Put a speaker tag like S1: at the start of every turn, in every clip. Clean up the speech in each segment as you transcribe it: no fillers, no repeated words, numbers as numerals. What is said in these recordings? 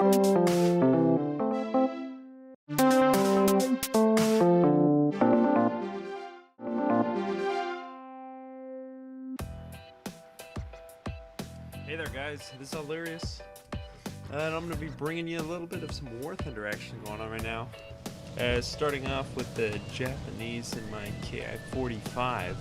S1: Hey there guys, this is Hilarious, and I'm going to be bringing you a little bit of some War Thunder action going on right now. Starting off with the Japanese in my KI-45.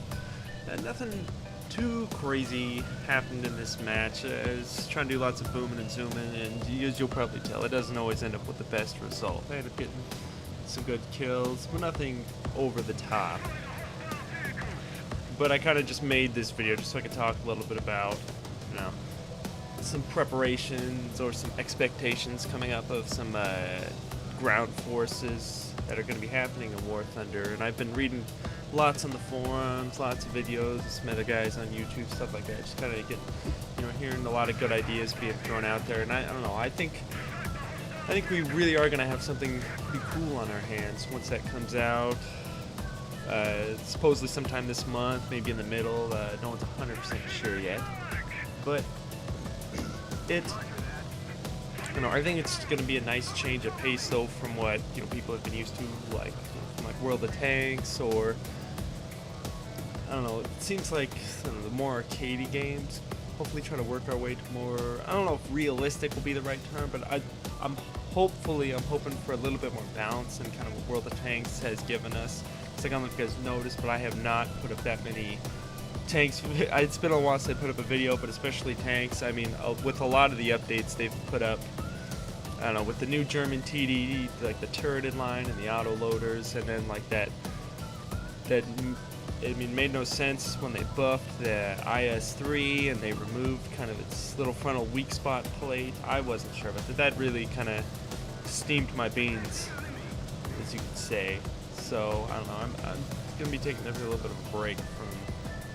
S1: Nothing too crazy happened in this match. I was trying to do lots of booming and zooming, and as you'll probably tell, it doesn't always end up with the best result. I ended up getting some good kills, but nothing over the top. But I kind of just made this video just so I could talk a little bit about, you know, some preparations or some expectations coming up of some ground forces that are going to be happening in War Thunder. And I've been reading lots on the forums, lots of videos, some other guys on YouTube, stuff like that. Just kind of getting, you know, hearing a lot of good ideas being thrown out there. And I don't know, I think we really are going to have something pretty cool on our hands once that comes out. Supposedly sometime this month, maybe in the middle. No one's 100% sure yet, but I think it's going to be a nice change of pace though from what, you know, people have been used to, like, from like World of Tanks, or I don't know. It seems like the more arcadey games. Hopefully, try to work our way to more. I don't know if realistic will be the right term, but I'm hoping for a little bit more balance in kind of what World of Tanks has given us. It's like, I don't know if you guys noticed, but I have not put up that many tanks. It's been a while since I put up a video, but especially tanks. I mean, with a lot of the updates they've put up, I don't know, with the new German TD, like the turreted line and the auto loaders, and then like that I mean, made no sense when they buffed the IS-3 and they removed kind of its little frontal weak spot plate. I wasn't sure about that. That really kind of steamed my beans, as you could say. So I don't know. I'm gonna be taking a little bit of a break from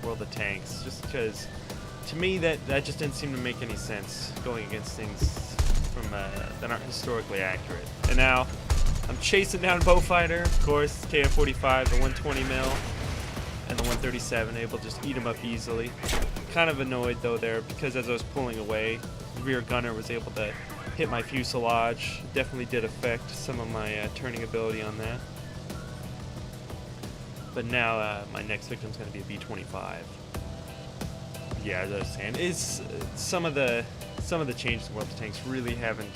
S1: World of Tanks, just because to me that just didn't seem to make any sense, going against things from that aren't historically accurate. And now I'm chasing down Bowfighter, of course, KF-45, the 120 mil, and the 137, able to just eat them up easily. Kind of annoyed though there, because as I was pulling away, the rear gunner was able to hit my fuselage. Definitely did affect some of my turning ability on that. But now my next victim is going to be a B-25. Yeah, as I was saying, is some of the changes in World of Tanks really haven't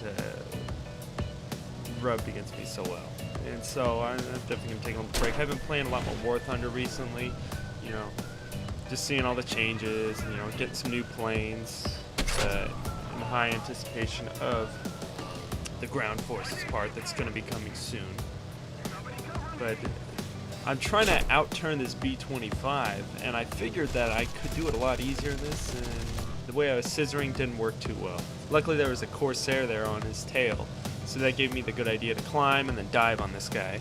S1: rubbed against me so well, and so I'm definitely going to take a little break. I've been playing a lot more War Thunder recently, you know, just seeing all the changes, and, you know, getting some new planes in high anticipation of the ground forces part that's going to be coming soon. But I'm trying to outturn this B-25, and I figured that I could do it a lot easier in this, and the way I was scissoring didn't work too well. Luckily there was a Corsair there on his tail, so that gave me the good idea to climb and then dive on this guy.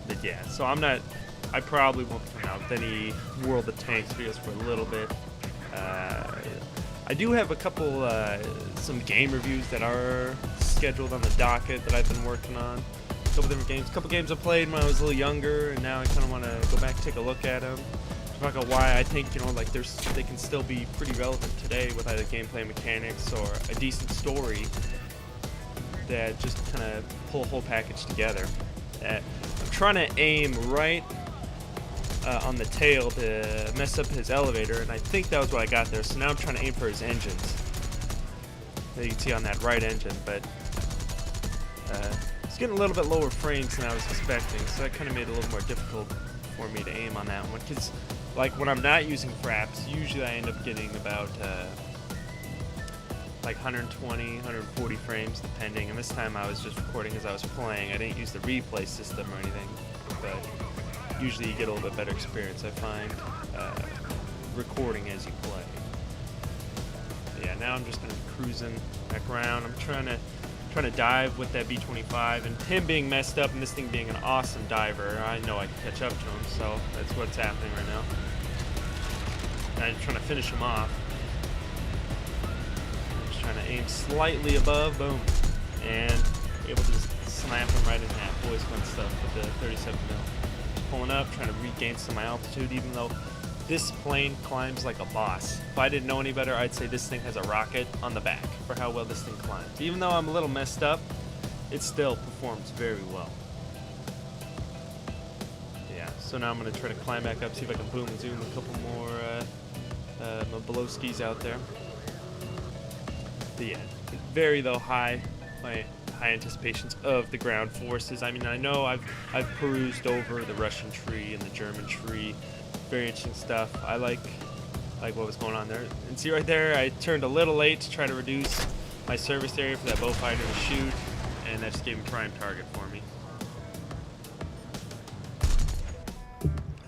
S1: But yeah, so I probably won't come out with any World of Tanks videos for a little bit. I do have a couple, some game reviews that are scheduled on the docket that I've been working on. A couple different games. A couple games I played when I was a little younger, and now I kind of want to go back and take a look at them. Talk about why I think, you know, like they can still be pretty relevant today with either gameplay mechanics or a decent story that just kind of pull a whole package together. I'm trying to aim right on the tail to mess up his elevator, and I think that was what I got there. So now I'm trying to aim for his engines. You can see on that right engine, but it's getting a little bit lower frames than I was expecting, so that kind of made it a little more difficult for me to aim on that one. Because, like, when I'm not using fraps, usually I end up getting about like 120, 140 frames depending. And this time I was just recording as I was playing. I didn't use the replay system or anything, but usually you get a little bit better experience, I find, recording as you play. But yeah, now I'm just going to be cruising back around. I'm trying to dive with that B-25, and him being messed up and this thing being an awesome diver, I know I can catch up to him, so that's what's happening right now. And I'm trying to finish him off. I'm just trying to aim slightly above, boom, and able to just snap him right in half. Always fun stuff with the 37 mil. Just pulling up, trying to regain some of my altitude, even though this plane climbs like a boss. If I didn't know any better, I'd say this thing has a rocket on the back for how well this thing climbs. Even though I'm a little messed up, it still performs very well. Yeah, so now I'm going to try to climb back up, see if I can boom and zoom a couple more Bolowskis out there. But yeah, very though high, my high anticipations of the ground forces. I mean, I know I've perused over the Russian tree and the German tree. Very interesting stuff. I like what was going on there. And see right there, I turned a little late to try to reduce my service area for that bow fighter to shoot, and that just gave him prime target for me.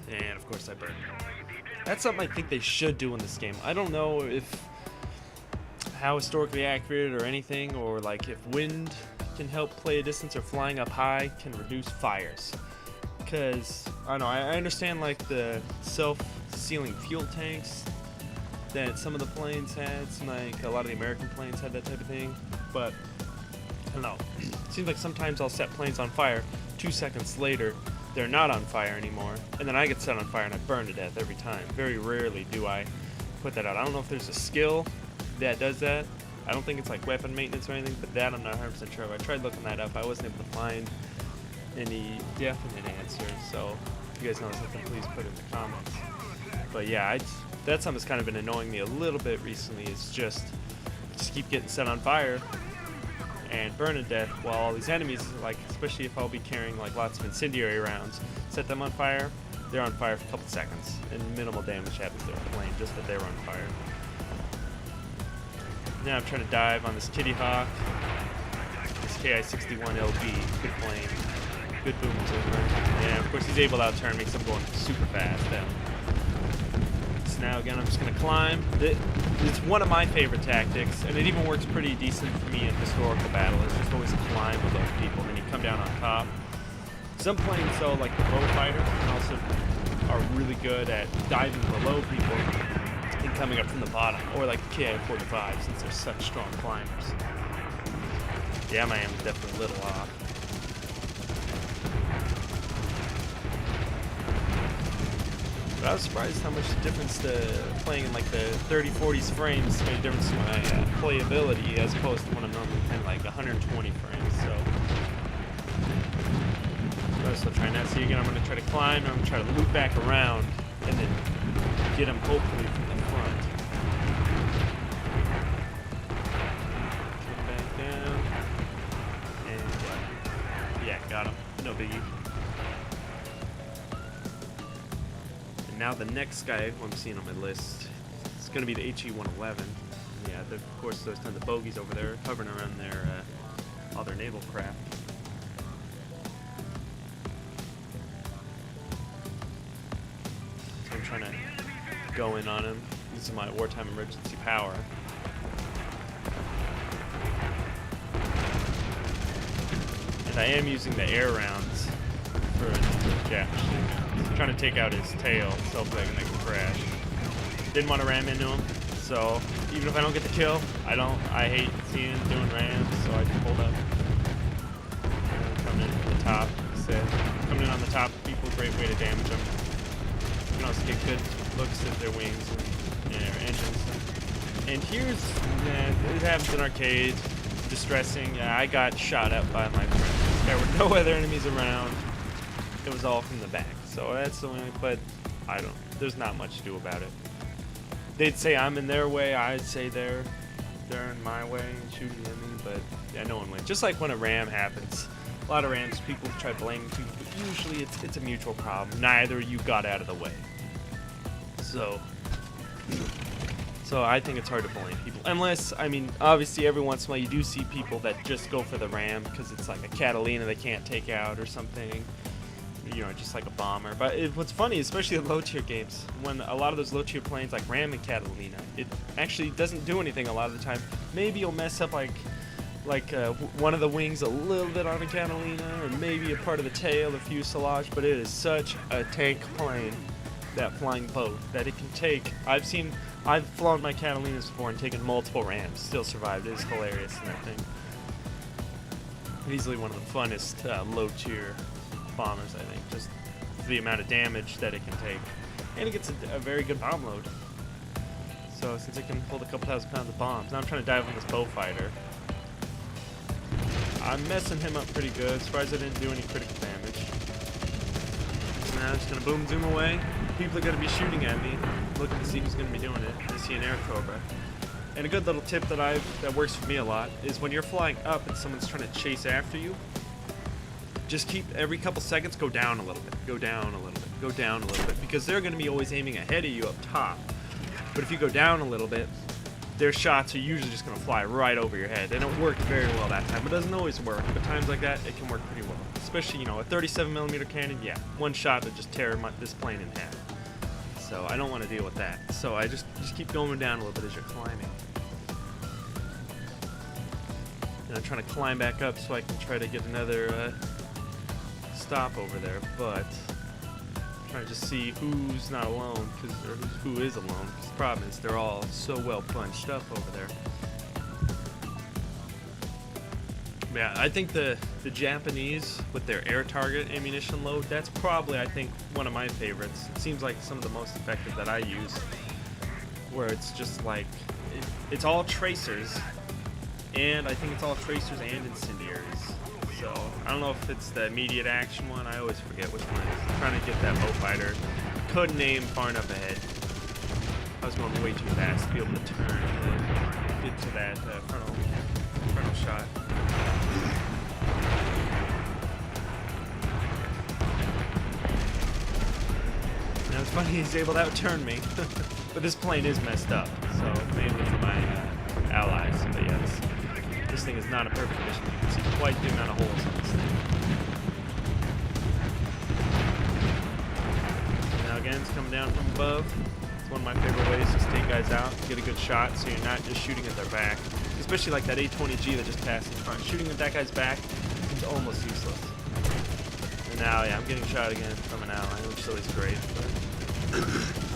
S1: And of course I burned. That's something I think they should do in this game. I don't know if how historically accurate or anything, or like if wind can help play a distance or flying up high can reduce fires. Because I don't know, I understand like the self-sealing fuel tanks that some of the planes had, like a lot of the American planes had that type of thing, but I don't know. It seems like sometimes I'll set planes on fire, 2 seconds later they're not on fire anymore, and then I get set on fire and I burn to death every time. Very rarely do I put that out. I don't know if there's a skill that does that. I don't think it's like weapon maintenance or anything, but that I'm not 100% sure of. I tried looking that up. I wasn't able to find any definite answer, so if you guys know something, please put it in the comments. But yeah, that's something that's kind of been annoying me a little bit recently, is just keep getting set on fire and burn to death while all these enemies, like especially if I'll be carrying like lots of incendiary rounds, set them on fire, they're on fire for a couple seconds and minimal damage happens to their plane, just that they were on fire. Now I'm trying to dive on this Kitty Hawk, this KI-61LB, good plane. Good boom zoomer. Yeah, of course he's able to outturn me because I'm going super fast. So now again, I'm just going to climb. It's one of my favorite tactics, and it even works pretty decent for me in historical battle. It's just always climb with those people, and then you come down on top. Some planes, though, like the bow fighter, also are really good at diving below people and coming up from the bottom, or like the Ki-45, since they're such strong climbers. Yeah, my aim is definitely a little off. But I was surprised how much difference the playing in like the 30-40s frames made a difference in my playability as opposed to when I'm normally playing like 120 frames. So I'm still trying that. See again, I'm going to try to climb, and I'm going to try to loop back around and then get him hopefully from the front. Come back down. And yeah, got him. No biggie. Now the next guy who I'm seeing on my list is going to be the HE-111. Yeah, of course there's tons of bogeys over there hovering around their all their naval craft. So I'm trying to go in on him using my wartime emergency power. And I am using the air rounds for a jet machine. Trying to take out his tail so big and they can crash. Didn't want to ram into him, so even if I don't get the kill, I hate seeing him doing rams, so I just pulled up. Coming in from the top, coming in on the top, people, great way to damage them. You can also get good looks at their wings and their engines. And here's, it happens in arcade, distressing. I got shot up by my friends. There were no other enemies around. It was all from the back. So that's the only, but there's not much to do about it. They'd say I'm in their way, I'd say they're in my way and shooting at me, but yeah, no one wins. Just like when a ram happens. A lot of rams, people try blaming you, but usually it's a mutual problem. Neither you got out of the way. So I think it's hard to blame people. Unless, I mean, obviously every once in a while you do see people that just go for the ram because it's like a Catalina they can't take out or something. You know, just like a bomber. But what's funny, especially in low-tier games, when a lot of those low-tier planes like Ram and Catalina, it actually doesn't do anything a lot of the time. Maybe you'll mess up like one of the wings a little bit on a Catalina, or maybe a part of the tail or fuselage, but it is such a tank plane, that flying boat, that it can take. I've flown my Catalinas before and taken multiple Rams, still survived. It is hilarious in that thing. Easily one of the funnest low-tier bombers, I think, just the amount of damage that it can take. and it gets a very good bomb load. So since it can hold a couple thousand pounds of bombs, now I'm trying to dive on this bow fighter. I'm messing him up pretty good. Surprised I didn't do any critical damage. So now I'm just gonna boom zoom away. People are gonna be shooting at me, looking to see who's gonna be doing it. I see an air cobra. And a good little tip that works for me a lot is when you're flying up and someone's trying to chase after you, just keep every couple seconds go down a little bit, go down a little bit, go down a little bit, because they're going to be always aiming ahead of you up top. But if you go down a little bit, their shots are usually just going to fly right over your head. And it worked very well that time. It doesn't always work, but times like that, it can work pretty well. Especially, a 37mm cannon, yeah, one shot would just tear this plane in half. So I don't want to deal with that. So I just keep going down a little bit as you're climbing. And I'm trying to climb back up so I can try to get another stop over there, but I'm trying to just see who's not alone, or who is alone, because the problem is they're all so well bunched up over there. Yeah, I think the Japanese with their air target ammunition load, that's probably, I think, one of my favorites. It seems like some of the most effective that I use, where it's just like, it's all tracers, and I think it's all tracers and incendiaries. So, I don't know if it's the immediate action one. I always forget which one it is. I'm trying to get that bow fighter. Couldn't aim far enough ahead. I was going way too fast to be able to turn and get to that frontal shot. Now, it's funny he's able to outturn me. But this plane is messed up. So, mainly for my allies. But yeah, this thing is not a perfect mission. You can see quite the amount of holes in this thing. Now again, it's coming down from above. It's one of my favorite ways to take guys out, get a good shot, so you're not just shooting at their back. Especially like that A-20G that just passed in front. Shooting at that guy's back is almost useless. And now, yeah, I'm getting shot again from an ally, which is always great. But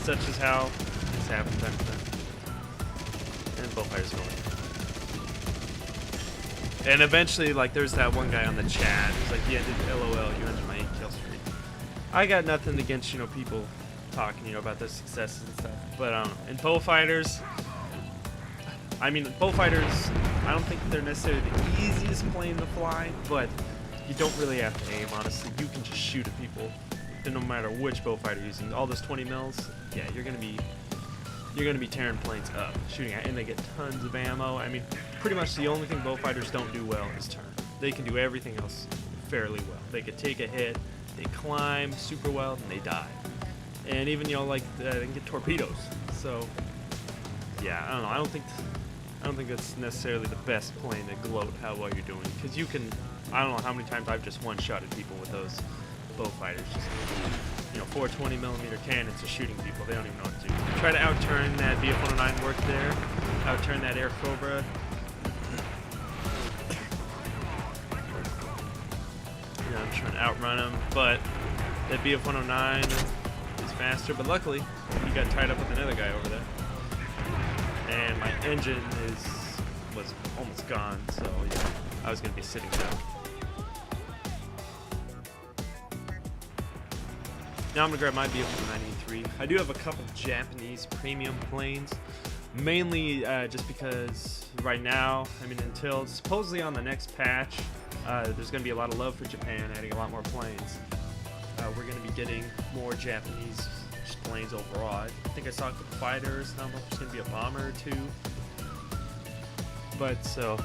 S1: such is how this happens time to time. And both fighters going. And eventually, like, there's that one guy on the chat who's like, yeah, LOL, you ended my 8-kill streak. I got nothing against, people talking, about their successes and stuff. But, I don't know. And bow fighters, I don't think they're necessarily the easiest plane to fly, but you don't really have to aim, honestly. You can just shoot at people, and no matter which bow fighter you're using. All those 20 mils, yeah, you're gonna be tearing planes up, shooting at, and they get tons of ammo. I mean, pretty much the only thing bow fighters don't do well is turn. They can do everything else fairly well. They can take a hit, they climb super well, and they die. And even, they can get torpedoes. So, yeah, I don't know. I don't think that's necessarily the best plane to gloat how well you're doing, because you can. I don't know how many times I've just one-shotted people with those bow fighters. Just, 420mm cannons are shooting people. They don't even know what to do. Try to outturn that VF-109 work there. Outturn that Air Cobra. I'm trying to outrun him, but that VF-109 is faster. But luckily, he got tied up with another guy over there. And my engine was almost gone, so yeah, I was going to be sitting down. Now I'm going to grab my VF-193. I do have a couple Japanese premium planes, mainly just because right now, until supposedly on the next patch, there's going to be a lot of love for Japan, adding a lot more planes. We're going to be getting more Japanese planes overall. I think I saw a couple fighters. I don't know if there's going to be a bomber or two. But so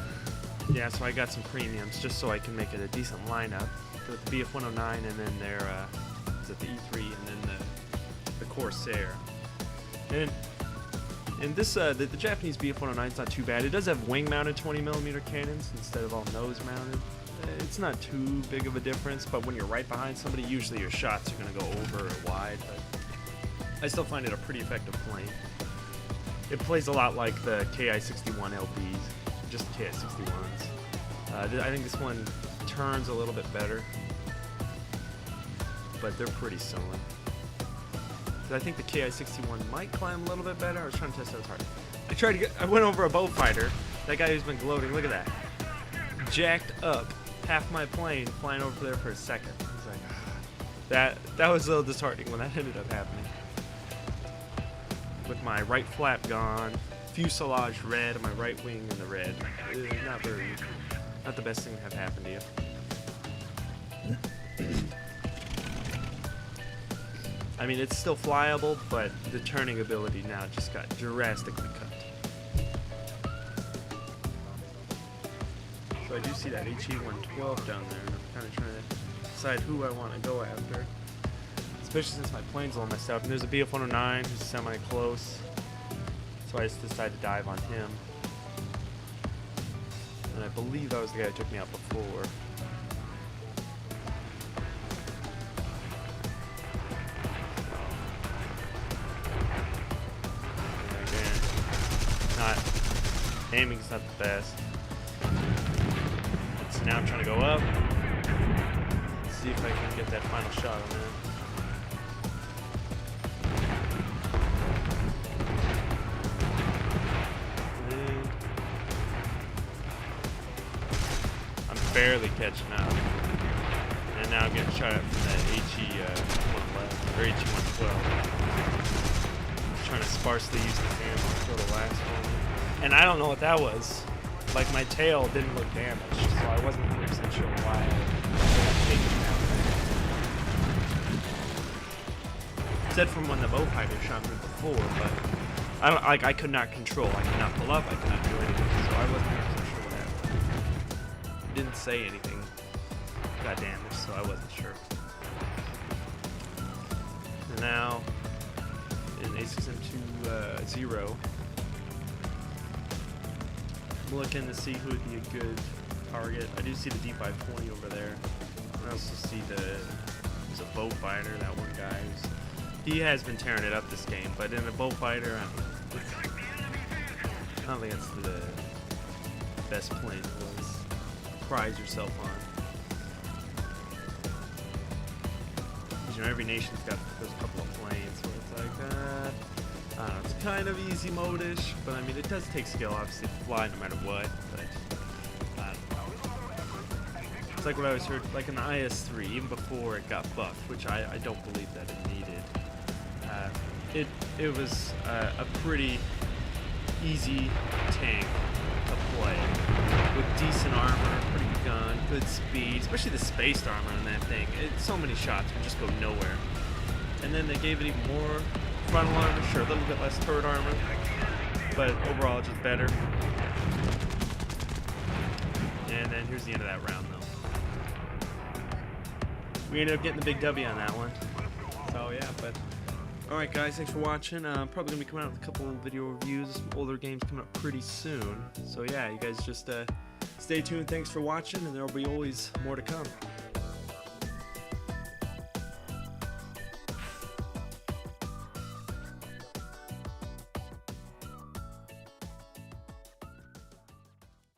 S1: I got some premiums just so I can make it a decent lineup with the VF-109 and then their the E3 and then the Corsair. And this the Japanese VF-109 is not too bad. It does have wing-mounted 20mm cannons instead of all nose-mounted. It's not too big of a difference, but when you're right behind somebody, usually your shots are going to go over or wide. But I still find it a pretty effective plane. It plays a lot like the Ki-61 LPs, just the Ki-61s. I think this one turns a little bit better, but they're pretty similar. I think the Ki-61 might climb a little bit better. I was trying to test that hard. I went over a bow fighter. That guy who's been gloating, look at that. Jacked up half my plane flying over there for a second. I was like, that was a little disheartening when that ended up happening. with my right flap gone, fuselage red, my right wing in the red. Not the best thing to have happen to you. I mean, it's still flyable, but the turning ability now just got drastically cut. So I do see that HE-112 down there, and I'm kind of trying to decide who I want to go after. Especially since my plane's all messed up. And there's a BF-109 who's semi-close. So I just decided to dive on him. And I believe that was the guy who took me out before. Aiming's not the best. So now I'm trying to go up. See if I can get that final shot on that. I'm barely catching up. And now I'm getting shot at from that HE-111 or HE-112. Trying to sparsely use the ammo until the last one. And I don't know what that was. Like, my tail didn't look damaged, so I wasn't 100% sure why I got taken out. Said from when the bow fighter shot me before, but I could not control. I could not pull up. I could not do anything, so I wasn't 100% sure what happened. Didn't say anything. Got damaged, so I wasn't sure. And now in A6M2 I'm looking to see who would be a good target. I do see the D520 over there. I also see there's a bow fighter, that one guy. He has been tearing it up this game, but in a bow fighter, I don't think it's the best plane to prize yourself on. Because, you know, every nation's got those couple of planes where it's like, I don't know, it's kind of easy mode-ish, but I mean, it does take skill, obviously, to fly no matter what, but I don't know. It's like what I always heard, like an IS-3, even before it got buffed, which I don't believe that it needed. It was a pretty easy tank to play, with decent armor, pretty good gun, good speed, especially the spaced armor on that thing. So many shots would just go nowhere. And then they gave it even more frontal armor, sure, a little bit less turret armor, but overall just better. And then here's the end of that round, though. We ended up getting the big W on that one. So yeah, but alright guys, thanks for watching. Probably gonna be coming out with a couple video reviews, some older games coming up pretty soon. So yeah, you guys just stay tuned, thanks for watching, and there'll be always more to come.